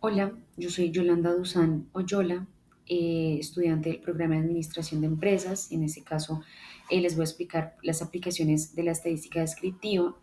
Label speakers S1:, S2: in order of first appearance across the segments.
S1: Hola, yo soy Yolanda Duzán Oyola, estudiante del programa de Administración de Empresas. En este caso, les voy a explicar las aplicaciones de la estadística descriptiva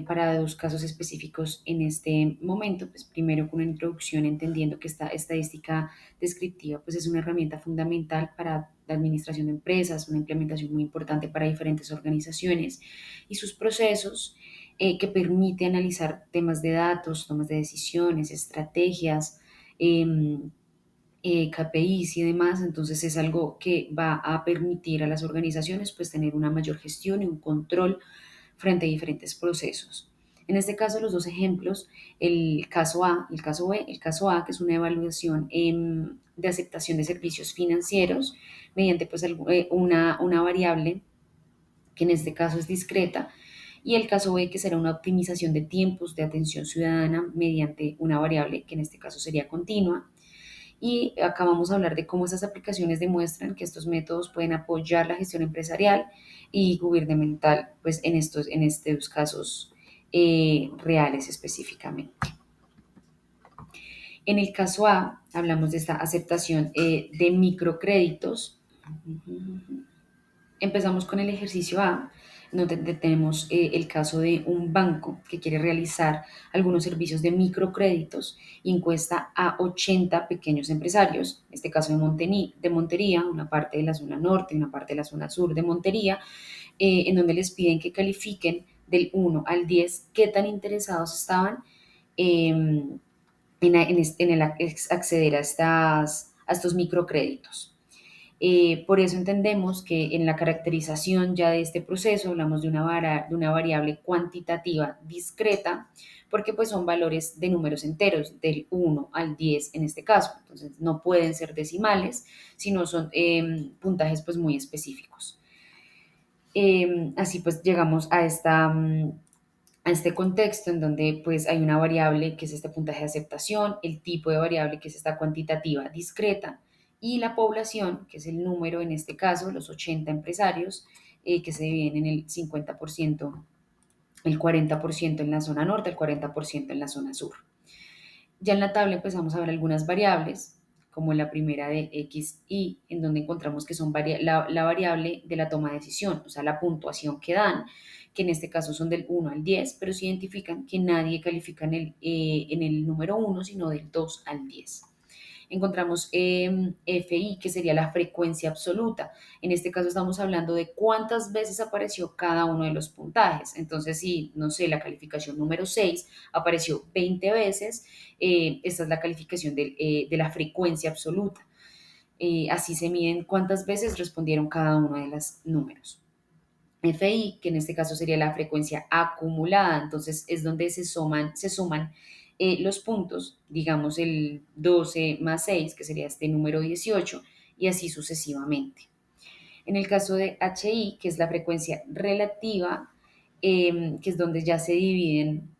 S1: para dos casos específicos en este momento. Pues primero con una introducción entendiendo que esta estadística descriptiva pues es una herramienta fundamental para la administración de empresas, una implementación muy importante para diferentes organizaciones y sus procesos, que permite analizar temas de datos, tomas de decisiones, estrategias, em, KPIs y demás. Entonces es algo que va a permitir a las organizaciones pues tener una mayor gestión y un control frente a diferentes procesos. En este caso, los dos ejemplos, el caso A y el caso B. El caso A, que es una evaluación de aceptación de servicios financieros mediante pues, una variable que en este caso es discreta, y el caso B, que será una optimización de tiempos de atención ciudadana mediante una variable que en este caso sería continua. Y acá vamos a hablar de cómo estas aplicaciones demuestran que estos métodos pueden apoyar la gestión empresarial y gubernamental, pues en estos casos reales específicamente. En el caso A, hablamos de esta aceptación de microcréditos. Empezamos con el ejercicio A, donde tenemos el caso de un banco que quiere realizar algunos servicios de microcréditos y encuesta a 80 pequeños empresarios, en este caso de Montería, una parte de la zona norte y una parte de la zona sur de Montería, en donde les piden que califiquen del 1 al 10 qué tan interesados estaban eh, en el acceder a estos microcréditos. Por eso entendemos que en la caracterización ya de este proceso hablamos de una variable cuantitativa discreta, porque pues son valores de números enteros, del 1 al 10 en este caso. Entonces no pueden ser decimales, sino son puntajes pues muy específicos. Así pues llegamos a este contexto en donde pues hay una variable que es este puntaje de aceptación, el tipo de variable que es esta cuantitativa discreta, y la población, que es el número en este caso, los 80 empresarios, que se dividen en el 50%, el 40% en la zona norte, el 40% en la zona sur. Ya en la tabla empezamos a ver algunas variables, como la primera de X, Y, en donde encontramos que son la variable de la toma de decisión, o sea, la puntuación que dan, que en este caso son del 1 al 10, pero se identifican que nadie califica en el número 1, sino del 2 al 10. Encontramos FI, que sería la frecuencia absoluta. En este caso estamos hablando de cuántas veces apareció cada uno de los puntajes. Entonces, si, no sé, la calificación número 6 apareció 20 veces, esta es la calificación de la frecuencia absoluta. Así se miden cuántas veces respondieron cada uno de los números. FI, que en este caso sería la frecuencia acumulada, entonces es donde se suman los puntos, digamos el 12 más 6, que sería este número 18, y así sucesivamente. En el caso de HI, que es la frecuencia relativa, que es donde ya se dividen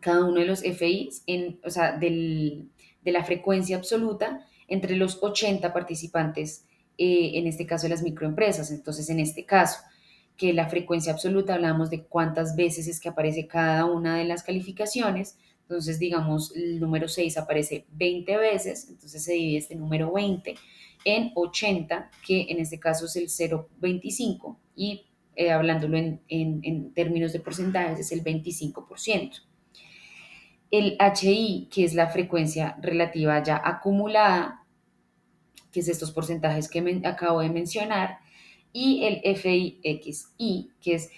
S1: cada uno de los FIs, o sea, de la frecuencia absoluta entre los 80 participantes, en este caso de las microempresas. Entonces, en este caso, que la frecuencia absoluta, hablamos de cuántas veces es que aparece cada una de las calificaciones. Entonces, digamos, el número 6 aparece 20 veces, entonces se divide este número 20 en 80, que en este caso es el 0,25, y hablándolo en términos de porcentajes es el 25%. El HI, que es la frecuencia relativa ya acumulada, que es estos porcentajes que acabo de mencionar, y el FIXI, que es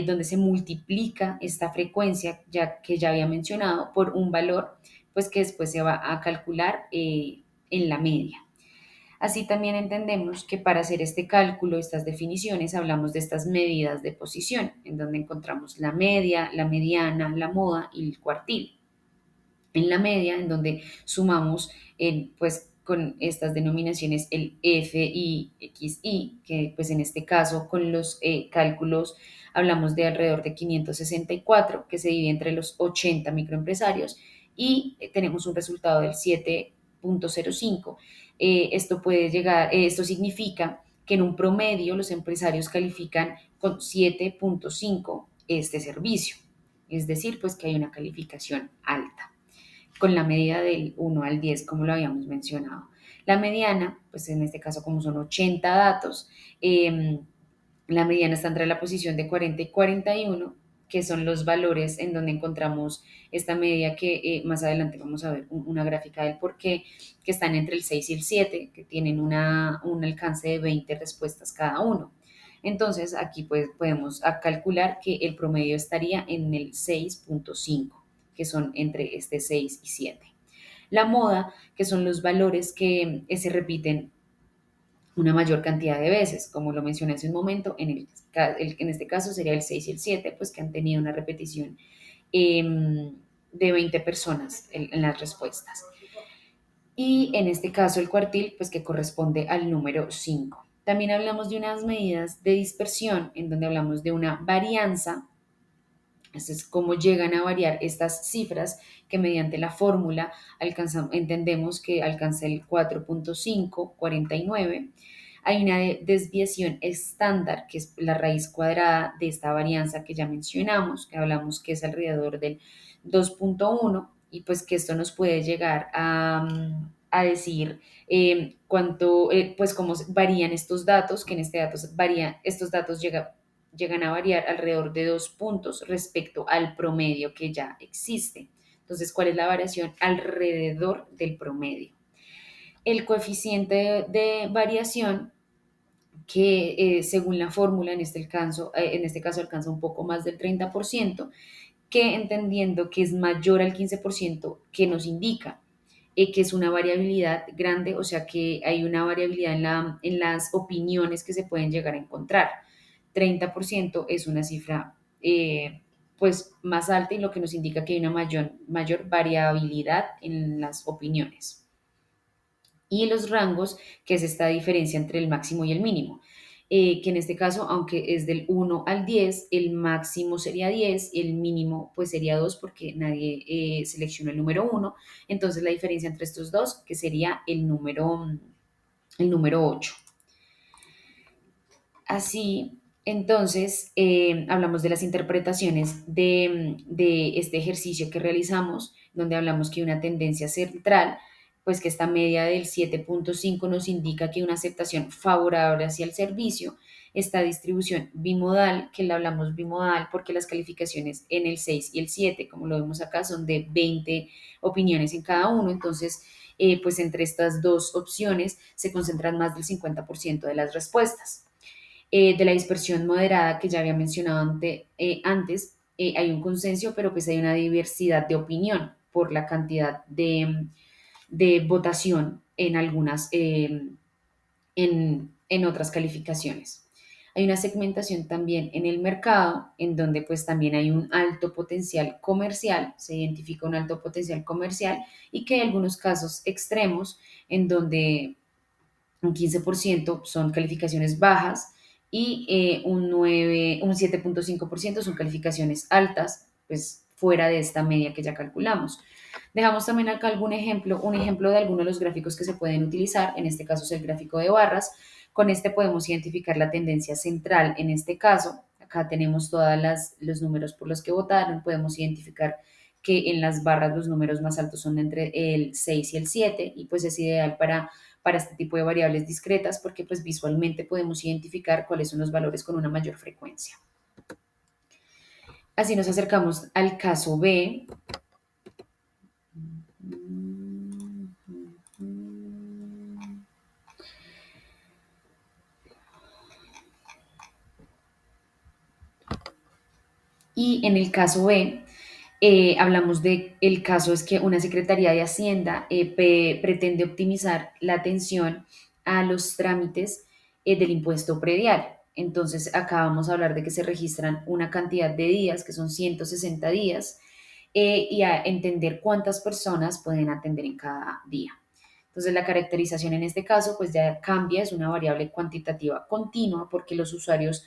S1: donde se multiplica esta frecuencia que ya había mencionado por un valor, pues que después se va a calcular en la media. Así también entendemos que para hacer este cálculo, estas definiciones, hablamos de estas medidas de posición, en donde encontramos la media, la mediana, la moda y el cuartil. En la media, en donde sumamos pues con estas denominaciones el FIXI, que pues en este caso con los cálculos hablamos de alrededor de 564, que se divide entre los 80 microempresarios, y tenemos un resultado del 7,05. Esto significa que en un promedio los empresarios califican con 7,5 este servicio, es decir, pues que hay una calificación alta. con la medida del 1 al 10, como lo habíamos mencionado. La mediana, pues en este caso como son 80 datos, la mediana está entre la posición de 40 y 41, que son los valores en donde encontramos esta media que más adelante vamos a ver una gráfica del por qué, que están entre el 6 y el 7, que tienen un alcance de 20 respuestas cada uno. Entonces aquí pues podemos calcular que el promedio estaría en el 6,5, que son entre este 6 y 7. La moda, que son los valores que se repiten una mayor cantidad de veces, como lo mencioné hace un momento, en este caso sería el 6 y el 7, pues que han tenido una repetición de 20 personas en las respuestas. Y en este caso el cuartil, pues que corresponde al número 5. También hablamos de unas medidas de dispersión, en donde hablamos de una varianza. Esto es cómo llegan a variar estas cifras que mediante la fórmula entendemos que alcanza el 4,549. Hay una desviación estándar, que es la raíz cuadrada de esta varianza que ya mencionamos, que hablamos que es alrededor del 2,1, y pues que esto nos puede llegar a decir pues cómo varían estos datos, que en este datos varía, estos datos llegan a variar alrededor de 2 puntos respecto al promedio que ya existe. Entonces, ¿cuál es la variación alrededor del promedio? El coeficiente de variación, que según la fórmula en este caso alcanza un poco más del 30%, que entendiendo que es mayor al 15%, que nos indica que es una variabilidad grande, o sea que hay una variabilidad en las opiniones que se pueden llegar a encontrar. 30% es una cifra pues más alta, y lo que nos indica que hay una mayor variabilidad en las opiniones. Y los rangos, que es esta diferencia entre el máximo y el mínimo, que en este caso, aunque es del 1 al 10, el máximo sería 10 y el mínimo pues sería 2, porque nadie seleccionó el número 1. Entonces la diferencia entre estos dos, que sería el número 8. Así, entonces, hablamos de las interpretaciones de este ejercicio que realizamos, donde hablamos que una tendencia central, pues que esta media del 7,5 nos indica que una aceptación favorable hacia el servicio. Esta distribución bimodal, que la hablamos bimodal porque las calificaciones en el 6 y el 7, como lo vemos acá, son de 20 opiniones en cada uno. Entonces, pues entre estas dos opciones se concentran más del 50% de las respuestas. De la dispersión moderada que ya había mencionado antes, hay un consenso, pero pues hay una diversidad de opinión por la cantidad de votación en algunas, en otras calificaciones. Hay una segmentación también en el mercado, en donde pues también hay un alto potencial comercial, se identifica un alto potencial comercial, y que hay algunos casos extremos en donde un 15% son calificaciones bajas, y un 7,5% son calificaciones altas, pues fuera de esta media que ya calculamos. Dejamos también acá un ejemplo de algunos de los gráficos que se pueden utilizar. En este caso es el gráfico de barras. Con este podemos identificar la tendencia central. En este caso, acá tenemos todos los números por los que votaron. Podemos identificar que en las barras los números más altos son entre el 6 y el 7, y pues es ideal para este tipo de variables discretas, porque pues visualmente podemos identificar cuáles son los valores con una mayor frecuencia. Así nos acercamos al caso B. Y en el caso B, hablamos de el caso es que una Secretaría de Hacienda pretende optimizar la atención a los trámites del impuesto predial. Entonces, acá vamos a hablar de que se registran una cantidad de días, que son 160 días, y a entender cuántas personas pueden atender en cada día. Entonces, la caracterización en este caso pues ya cambia, es una variable cuantitativa continua, porque los usuarios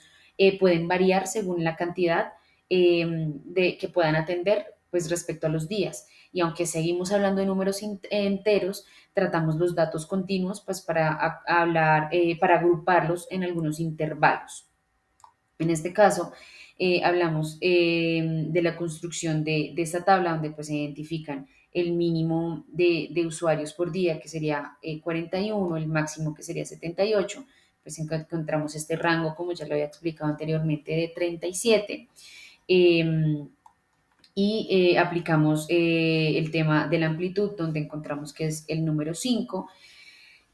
S1: pueden variar según la cantidad que puedan atender pues respecto a los días. Y aunque seguimos hablando de números enteros, tratamos los datos continuos pues para agruparlos en algunos intervalos. En este caso, Hablamos de la construcción de esta tabla donde pues se identifican el mínimo de usuarios por día, que sería 41, el máximo que sería 78, pues encontramos este rango, como ya lo había explicado anteriormente, de 37. Eh, Aplicamos el tema de la amplitud, donde encontramos que es el número 5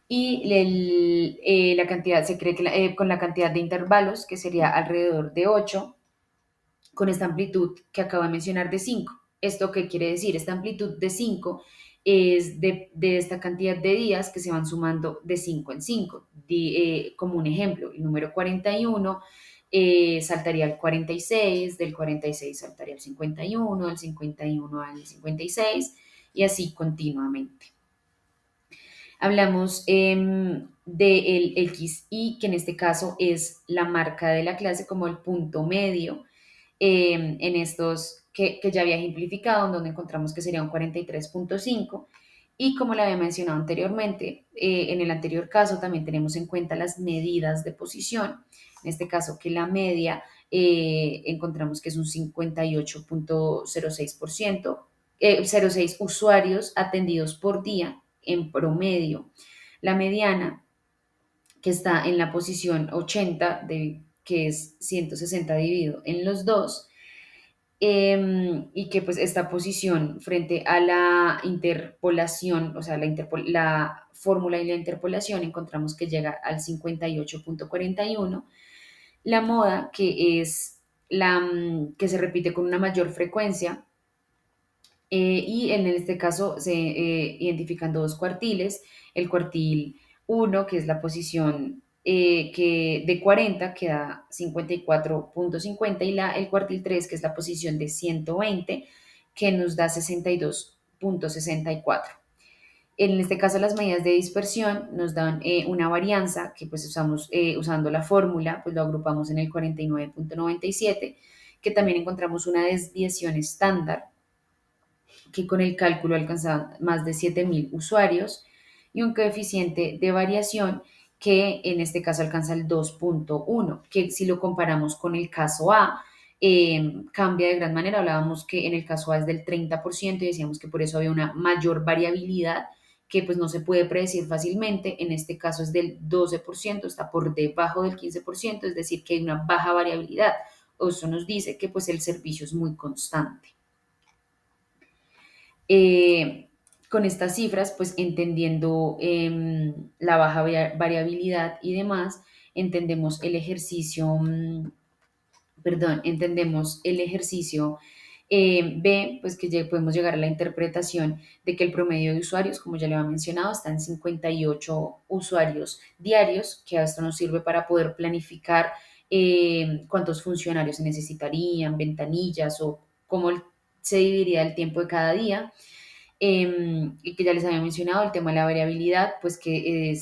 S1: y la cantidad, se cree que con la cantidad de intervalos, que sería alrededor de 8 con esta amplitud que acabo de mencionar de 5. ¿Esto qué quiere decir? Esta amplitud de 5 es de esta cantidad de días que se van sumando de 5 en 5. Como un ejemplo, el número 41 saltaría al 46, del 46 saltaría al 51, del 51 al 56 y así continuamente. Hablamos del XI, que en este caso es la marca de la clase como el punto medio en estos que ya había ejemplificado, en donde encontramos que sería un 43.5. Y como le había mencionado anteriormente, en el anterior caso también tenemos en cuenta las medidas de posición. En este caso, que la media encontramos que es un 58.06%, 0,6 usuarios atendidos por día en promedio. La mediana, que está en la posición 80, que es 160 dividido en los dos, y que pues esta posición frente a la interpolación, o sea, la fórmula y la interpolación, encontramos que llega al 58.41. La moda, que es que se repite con una mayor frecuencia, y en este caso se identifican dos cuartiles, el cuartil 1, que es la posición que de 40, que da 54.50, y el cuartil 3, que es la posición de 120, que nos da 62.64. En este caso, las medidas de dispersión nos dan una varianza que pues usamos usando la fórmula, pues lo agrupamos en el 49.97, que también encontramos una desviación estándar que con el cálculo alcanzaba más de 7.000 usuarios y un coeficiente de variación que en este caso alcanza el 2.1, que si lo comparamos con el caso A, cambia de gran manera. Hablábamos que en el caso A es del 30% y decíamos que por eso había una mayor variabilidad que pues no se puede predecir fácilmente. En este caso es del 12%, está por debajo del 15%, es decir, que hay una baja variabilidad. Eso nos dice que pues el servicio es muy constante. Eh, con estas cifras, pues entendiendo la baja variabilidad y demás, entendemos el ejercicio, entendemos el ejercicio B, pues que ya podemos llegar a la interpretación de que el promedio de usuarios, como ya le había mencionado, está en 58 usuarios diarios, que a esto nos sirve para poder planificar cuántos funcionarios se necesitarían, ventanillas o cómo se dividiría el tiempo de cada día. Y que ya les había mencionado, el tema de la variabilidad, pues que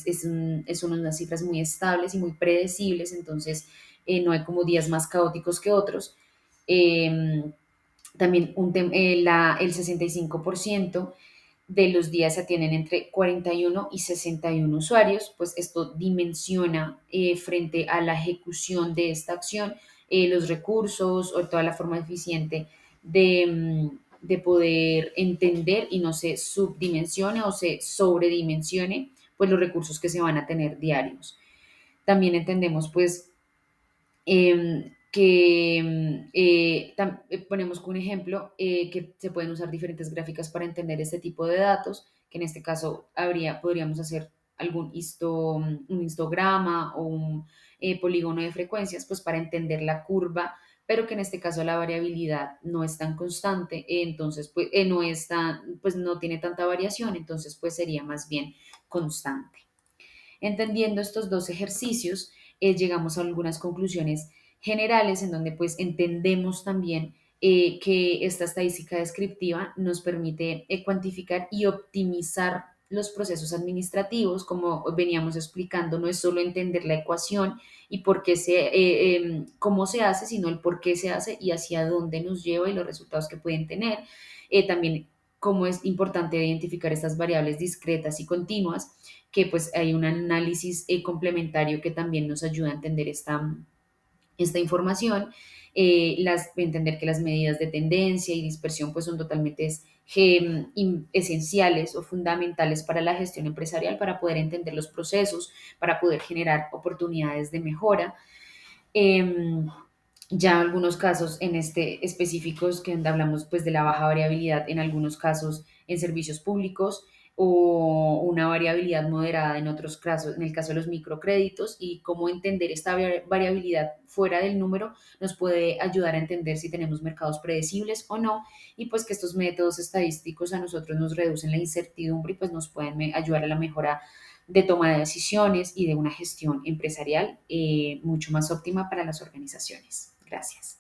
S1: son unas cifras muy estables y muy predecibles, entonces no hay como días más caóticos que otros. Eh, También el 65% de los días se atienden entre 41 y 61 usuarios, pues esto dimensiona frente a la ejecución de esta acción los recursos o toda la forma eficiente de poder entender y no se subdimensione o se sobredimensione pues los recursos que se van a tener diarios. También entendemos pues ponemos como un ejemplo que se pueden usar diferentes gráficas para entender este tipo de datos, que en este caso podríamos hacer un histograma o un polígono de frecuencias, pues para entender la curva, pero que en este caso la variabilidad no es tan constante, entonces pues no es pues no tiene tanta variación, entonces pues sería más bien constante. Entendiendo estos dos ejercicios, llegamos a algunas conclusiones generales en donde pues entendemos también que esta estadística descriptiva nos permite cuantificar y optimizar los procesos administrativos, como veníamos explicando, no es solo entender la ecuación y cómo se hace, sino el por qué se hace y hacia dónde nos lleva y los resultados que pueden tener. También cómo es importante identificar estas variables discretas y continuas, que pues hay un análisis complementario que también nos ayuda a entender esta información, entender que las medidas de tendencia y dispersión pues son totalmente esenciales o fundamentales para la gestión empresarial, para poder entender los procesos, para poder generar oportunidades de mejora. Em, ya algunos casos en específicos que donde hablamos pues de la baja variabilidad en algunos casos en servicios públicos o una variabilidad moderada en otros casos, en el caso de los microcréditos, y cómo entender esta variabilidad fuera del número nos puede ayudar a entender si tenemos mercados predecibles o no, y pues que estos métodos estadísticos a nosotros nos reducen la incertidumbre y pues nos pueden ayudar a la mejora de toma de decisiones y de una gestión empresarial mucho más óptima para las organizaciones. Gracias.